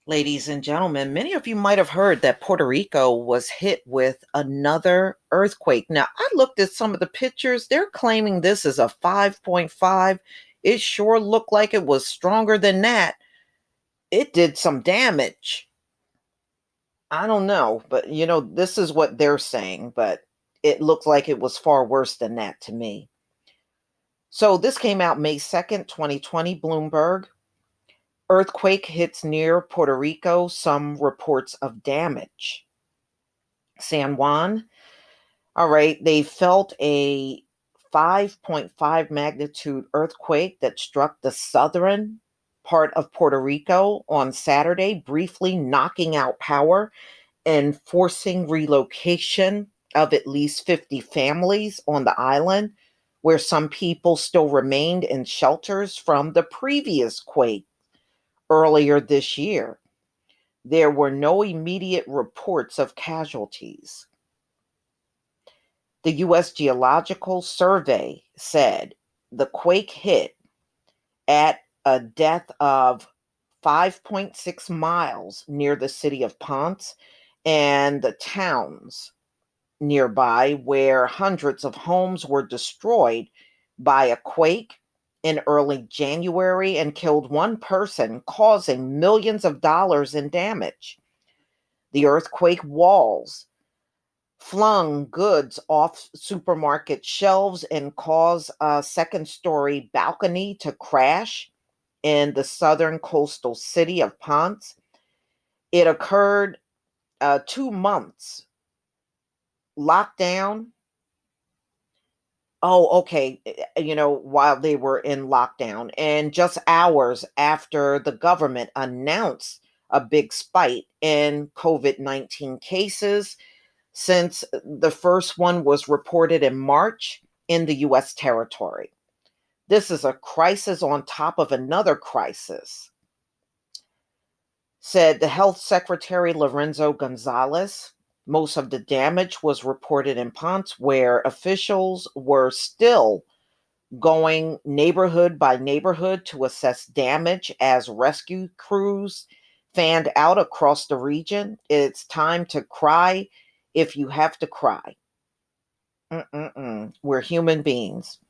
Ladies and gentlemen, many of you might have heard that Puerto Rico was hit with another earthquake. Now, I looked at some of the pictures. They're claiming this is a 5.5. It sure looked like it was stronger than that. It did some damage. I don't know, but this is what they're saying, but it looked like it was far worse than that to me. So, this came out May 2nd, 2020, Bloomberg. Earthquake hits near Puerto Rico, some reports of damage. San Juan, all right, they felt a 5.5 magnitude earthquake that struck the southern part of Puerto Rico on Saturday, briefly knocking out power and forcing relocation of at least 50 families on the island, where some people still remained in shelters from the previous quake earlier this year. There were no immediate reports of casualties. The U.S. Geological Survey said the quake hit at a depth of 5.6 miles near the city of Ponce and the towns nearby, where hundreds of homes were destroyed by a quake in early January and killed one person, causing millions of dollars in damage. The earthquake walls flung goods off supermarket shelves and caused a second story balcony to crash in the southern coastal city of Ponce. It occurred 2 months lockdown. Oh, okay. While they were in lockdown, and just hours after the government announced a big spike in COVID-19 cases, since the first one was reported in March in the US territory. This is a crisis on top of another crisis, said the health secretary Lorenzo Gonzalez. Most of the damage was reported in Ponce, where officials were still going neighborhood by neighborhood to assess damage as rescue crews fanned out across the region. It's time to cry if you have to cry. We're human beings.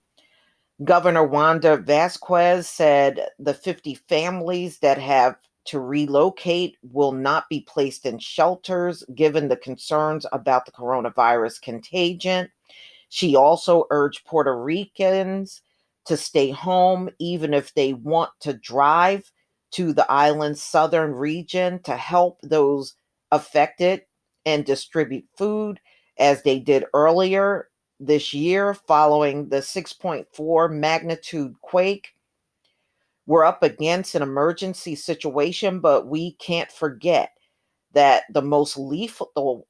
Governor Wanda Vasquez said the 50 families that have to relocate will not be placed in shelters given the concerns about the coronavirus contagion. She also urged Puerto Ricans to stay home even if they want to drive to the island's southern region to help those affected and distribute food as they did earlier this year following the 6.4 magnitude quake. We're up against an emergency situation, but we can't forget that the most lethal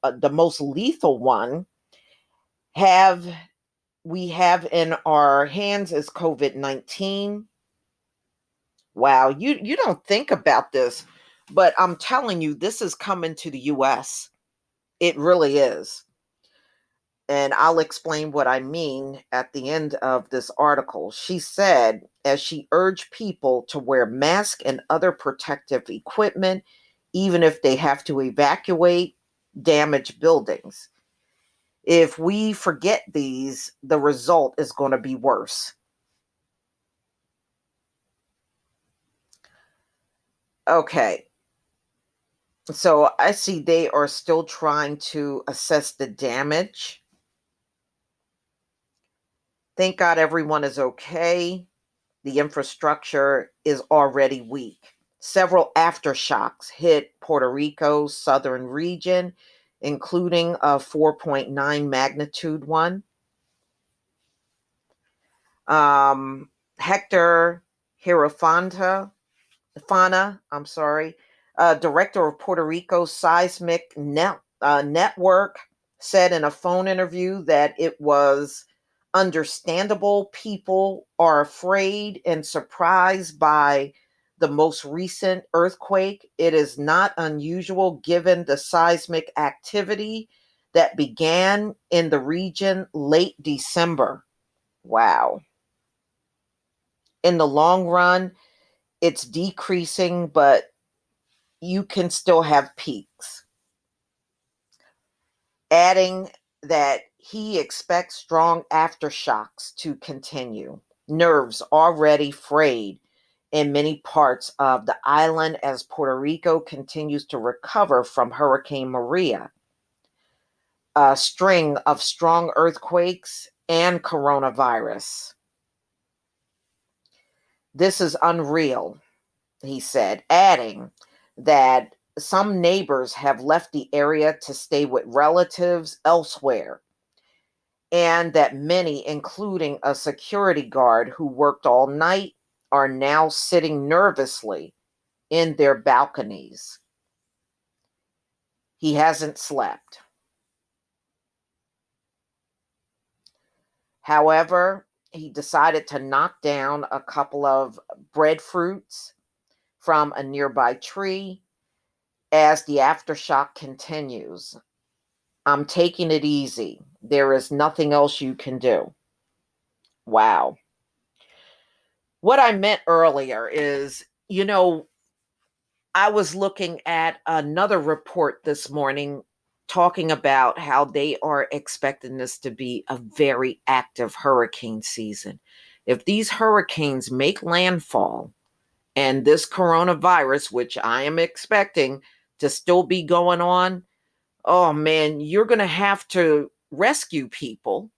one have we have in our hands is COVID-19. Wow, you don't think about this, but I'm telling you, this is coming to the US. It really is. And I'll explain what I mean at the end of this article. She said, as she urged people to wear masks and other protective equipment, even if they have to evacuate damaged buildings. If we forget these, the result is going to be worse. Okay, so I see they are still trying to assess the damage. Thank God everyone is okay. The infrastructure is already weak. Several aftershocks hit Puerto Rico's southern region, including a 4.9 magnitude one. Hector Hirofanta, I'm sorry, director of Puerto Rico's seismic network, said in a phone interview that it was understandable people are afraid and surprised by the most recent earthquake. It is not unusual given the seismic activity that began in the region late December. Wow. In the long run, it's decreasing, but you can still have peaks. Adding that he expects strong aftershocks to continue. Nerves already frayed in many parts of the island as Puerto Rico continues to recover from Hurricane Maria. A string of strong earthquakes and coronavirus. This is unreal, he said, adding that some neighbors have left the area to stay with relatives elsewhere, and that many, including a security guard who worked all night, are now sitting nervously in their balconies. He hasn't slept. However, he decided to knock down a couple of breadfruits from a nearby tree as the aftershock continues. I'm taking it easy. There is nothing else you can do. Wow. What I meant earlier is, I was looking at another report this morning talking about how they are expecting this to be a very active hurricane season. If these hurricanes make landfall and this coronavirus, which I am expecting to still be going on, oh man, you're going to have to rescue people.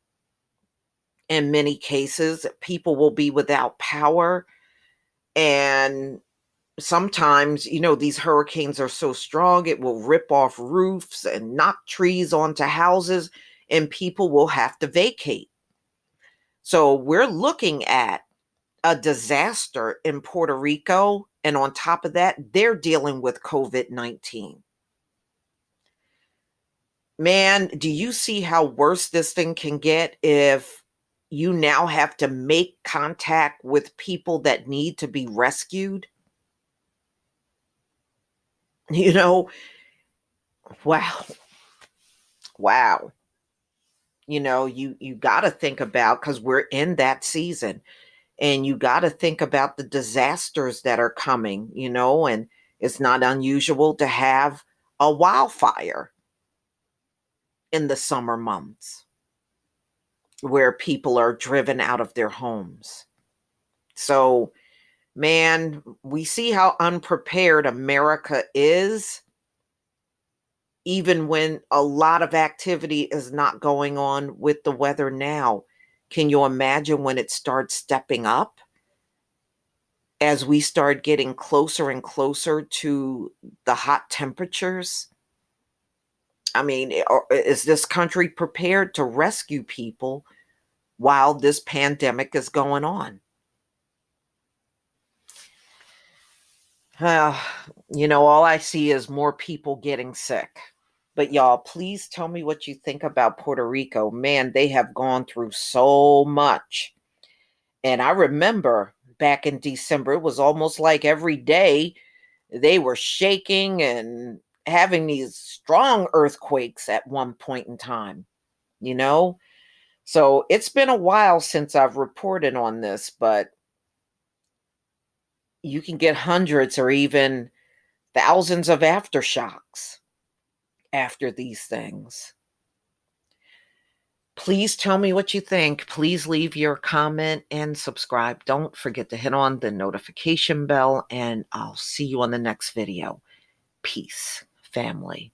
In many cases, people will be without power. And sometimes, these hurricanes are so strong, it will rip off roofs and knock trees onto houses, and people will have to vacate. So we're looking at a disaster in Puerto Rico. And on top of that, they're dealing with COVID-19. Man, do you see how worse this thing can get if you now have to make contact with people that need to be rescued? You know, wow. Wow. You got to think about, because we're in that season, and you got to think about the disasters that are coming, and it's not unusual to have a wildfire in the summer months where people are driven out of their homes. So, man, we see how unprepared America is, even when a lot of activity is not going on with the weather now. Can you imagine when it starts stepping up? As we start getting closer and closer to the hot temperatures? I mean, is this country prepared to rescue people while this pandemic is going on? Uh, all I see is more people getting sick. But y'all, please tell me what you think about Puerto Rico. Man, they have gone through so much. And I remember back in December, it was almost like every day they were shaking and having these strong earthquakes at one point in time, you know? So it's been a while since I've reported on this, but you can get hundreds or even thousands of aftershocks after these things. Please tell me what you think. Please leave your comment and subscribe. Don't forget to hit on the notification bell, and I'll see you on the next video. Peace, family.